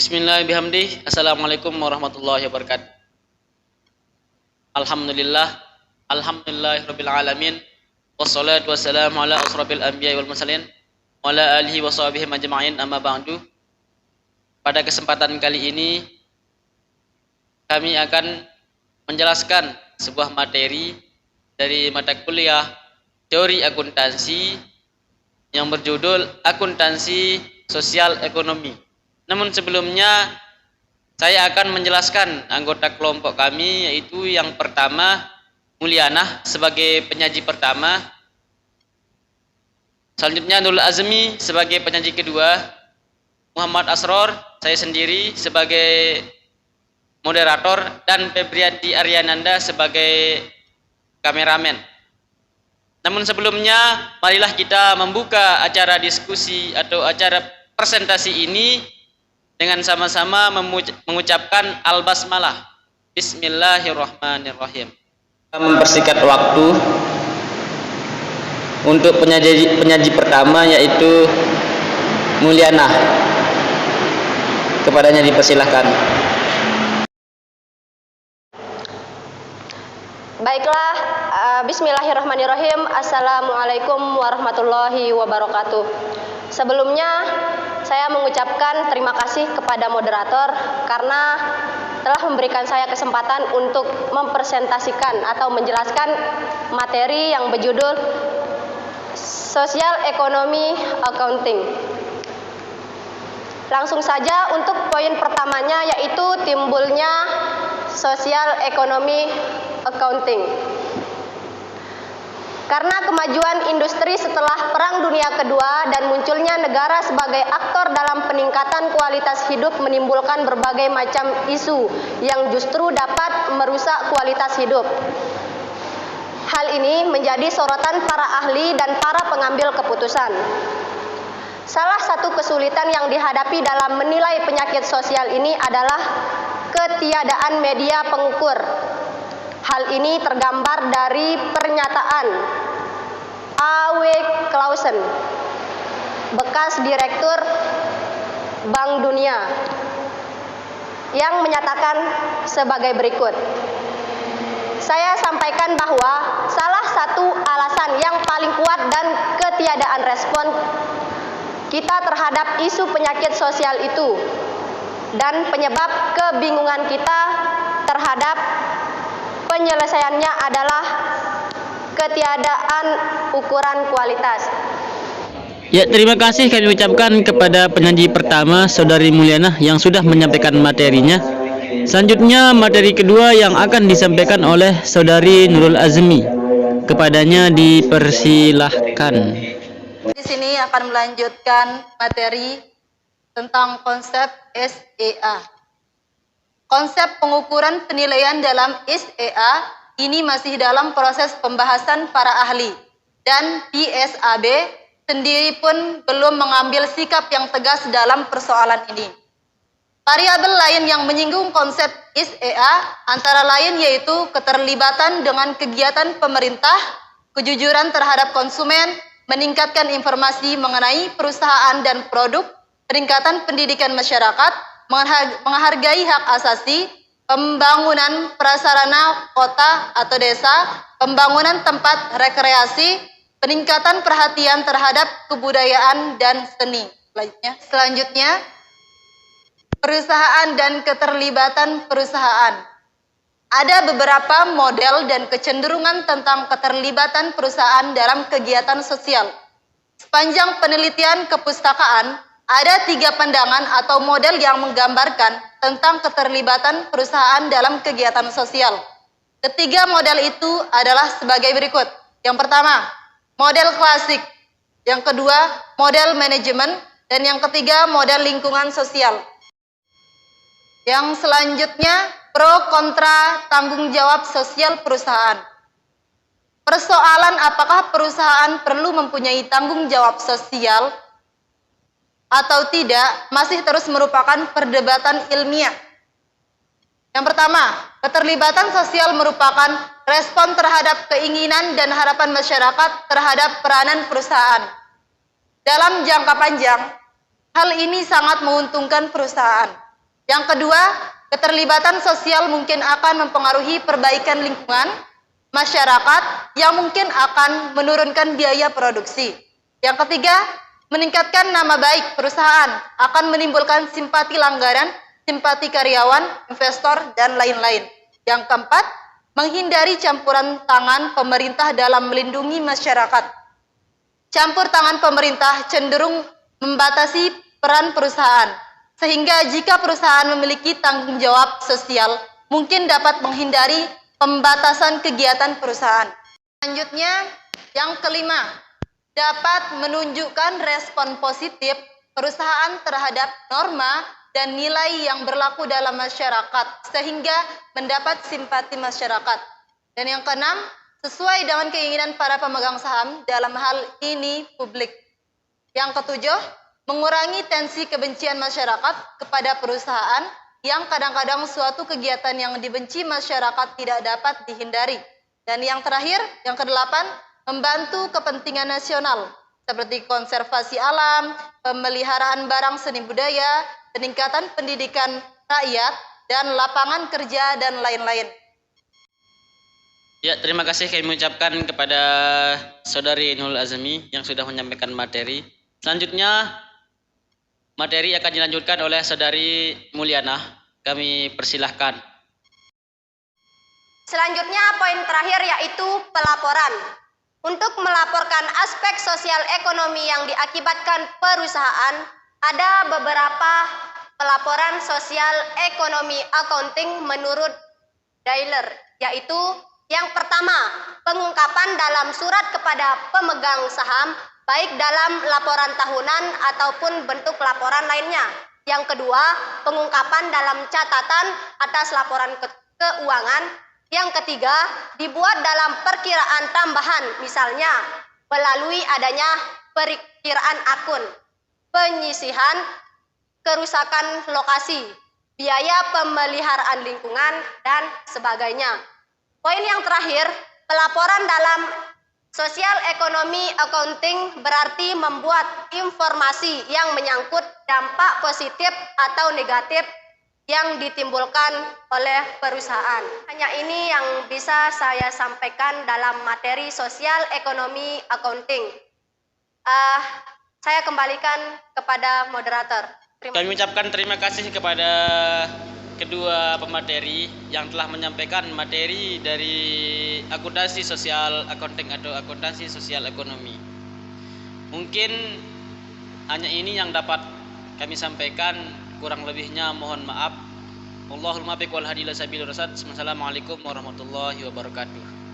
Bismillahirrahmanirrahim. Assalamualaikum warahmatullahi wabarakatuh. Alhamdulillah, alhamdulillahirabbil alamin. Wassalatu wassalamu ala asrofil anbiya'i wal mursalin wa ala alihi wa sahbihi majma'in, amma ba'du. Pada kesempatan kali ini kami akan menjelaskan sebuah materi dari mata kuliah teori akuntansi yang berjudul Akuntansi Sosial Ekonomi. Namun sebelumnya saya akan menjelaskan anggota kelompok kami, yaitu yang pertama Mulyana sebagai penyaji pertama, selanjutnya Nurul Azmi sebagai penyaji kedua, Muhammad Asror, saya sendiri sebagai moderator, dan Febrianti Aryananda sebagai kameramen. Namun sebelumnya marilah kita membuka acara diskusi atau acara presentasi ini dengan sama-sama mengucapkan al-basmalah. Bismillahirrahmanirrahim. Mempersingkat waktu untuk penyaji pertama, yaitu Mulyana. Kepadanya dipersilahkan. Baiklah, bismillahirrahmanirrahim. Assalamualaikum warahmatullahi wabarakatuh. Sebelumnya saya mengucapkan terima kasih kepada moderator karena telah memberikan saya kesempatan untuk mempresentasikan atau menjelaskan materi yang berjudul Social Economy Accounting. Langsung saja untuk poin pertamanya, yaitu timbulnya Social Economy Accounting. Karena kemajuan industri setelah Perang Dunia Kedua dan munculnya negara sebagai aktor dalam peningkatan kualitas hidup menimbulkan berbagai macam isu yang justru dapat merusak kualitas hidup. Hal ini menjadi sorotan para ahli dan para pengambil keputusan. Salah satu kesulitan yang dihadapi dalam menilai penyakit sosial ini adalah ketiadaan media pengukur. Hal ini tergambar dari pernyataan A.W. Clausen, bekas Direktur Bank Dunia, yang menyatakan sebagai berikut. Saya sampaikan bahwa salah satu alasan yang paling kuat dan ketiadaan respon kita terhadap isu penyakit sosial itu dan penyebab kebingungan kita terhadap penyelesaiannya adalah ketiadaan ukuran kualitas. Ya, terima kasih kami ucapkan kepada penyaji pertama, Saudari Mulyana, yang sudah menyampaikan materinya. Selanjutnya materi kedua yang akan disampaikan oleh Saudari Nurul Azmi. Kepadanya dipersilahkan. Di sini akan melanjutkan materi tentang konsep SEA. Konsep pengukuran penilaian dalam SEA ini masih dalam proses pembahasan para ahli, dan PSAB sendiri pun belum mengambil sikap yang tegas dalam persoalan ini. Variabel lain yang menyinggung konsep SEA antara lain yaitu keterlibatan dengan kegiatan pemerintah, kejujuran terhadap konsumen, meningkatkan informasi mengenai perusahaan dan produk, peningkatan pendidikan masyarakat, menghargai hak asasi, pembangunan prasarana kota atau desa, pembangunan tempat rekreasi, peningkatan perhatian terhadap kebudayaan dan seni. Selanjutnya, perusahaan dan keterlibatan perusahaan. Ada beberapa model dan kecenderungan tentang keterlibatan perusahaan dalam kegiatan sosial. Sepanjang penelitian kepustakaan, ada 3 pandangan atau model yang menggambarkan tentang keterlibatan perusahaan dalam kegiatan sosial. Ketiga model itu adalah sebagai berikut. Yang pertama, model klasik. Yang kedua, model manajemen. Dan yang ketiga, model lingkungan sosial. Yang selanjutnya, pro kontra tanggung jawab sosial perusahaan. Persoalan apakah perusahaan perlu mempunyai tanggung jawab sosial atau tidak masih terus merupakan perdebatan ilmiah. Yang pertama, keterlibatan sosial merupakan respon terhadap keinginan dan harapan masyarakat terhadap peranan perusahaan. Dalam jangka panjang, hal ini sangat menguntungkan perusahaan. Yang kedua, keterlibatan sosial mungkin akan mempengaruhi perbaikan lingkungan masyarakat yang mungkin akan menurunkan biaya produksi. Yang ketiga, meningkatkan nama baik perusahaan akan menimbulkan simpati langganan, simpati karyawan, investor, dan lain-lain. Yang keempat, menghindari campuran tangan pemerintah dalam melindungi masyarakat. Campur tangan pemerintah cenderung membatasi peran perusahaan, sehingga jika perusahaan memiliki tanggung jawab sosial, mungkin dapat menghindari pembatasan kegiatan perusahaan. Selanjutnya, yang kelima, dapat menunjukkan respon positif perusahaan terhadap norma dan nilai yang berlaku dalam masyarakat, sehingga mendapat simpati masyarakat. Dan yang keenam, sesuai dengan keinginan para pemegang saham, dalam hal ini publik. Yang ketujuh, mengurangi tensi kebencian masyarakat kepada perusahaan yang kadang-kadang suatu kegiatan yang dibenci masyarakat tidak dapat dihindari. Dan yang terakhir, yang kedelapan, membantu kepentingan nasional seperti konservasi alam, pemeliharaan barang seni budaya, peningkatan pendidikan rakyat, dan lapangan kerja, dan lain-lain. Ya, terima kasih kami ucapkan kepada Saudari Nurul Azmi yang sudah menyampaikan materi. Selanjutnya, materi akan dilanjutkan oleh Saudari Mulyana. Kami persilahkan. Selanjutnya poin terakhir yaitu pelaporan. Untuk melaporkan aspek sosial ekonomi yang diakibatkan perusahaan, ada beberapa pelaporan sosial ekonomi accounting menurut Dailer, yaitu yang pertama, pengungkapan dalam surat kepada pemegang saham, baik dalam laporan tahunan ataupun bentuk laporan lainnya. Yang kedua, pengungkapan dalam catatan atas laporan keuangan. Yang ketiga, dibuat dalam perkiraan tambahan, misalnya melalui adanya perkiraan akun, penyisihan, kerusakan lokasi, biaya pemeliharaan lingkungan, dan sebagainya. Poin yang terakhir, pelaporan dalam sosial ekonomi accounting berarti membuat informasi yang menyangkut dampak positif atau negatif yang ditimbulkan oleh perusahaan. Hanya ini yang bisa saya sampaikan dalam materi sosial ekonomi accounting. Saya kembalikan kepada moderator. Kami ucapkan terima kasih kepada kedua pemateri yang telah menyampaikan materi dari akuntansi sosial accounting atau akuntansi sosial ekonomi. Mungkin hanya ini yang dapat kami sampaikan, kurang lebihnya mohon maaf. Wallahul muwaffiq wal hadi ila sabilir rasyad. Wassalamualaikum warahmatullahi wabarakatuh.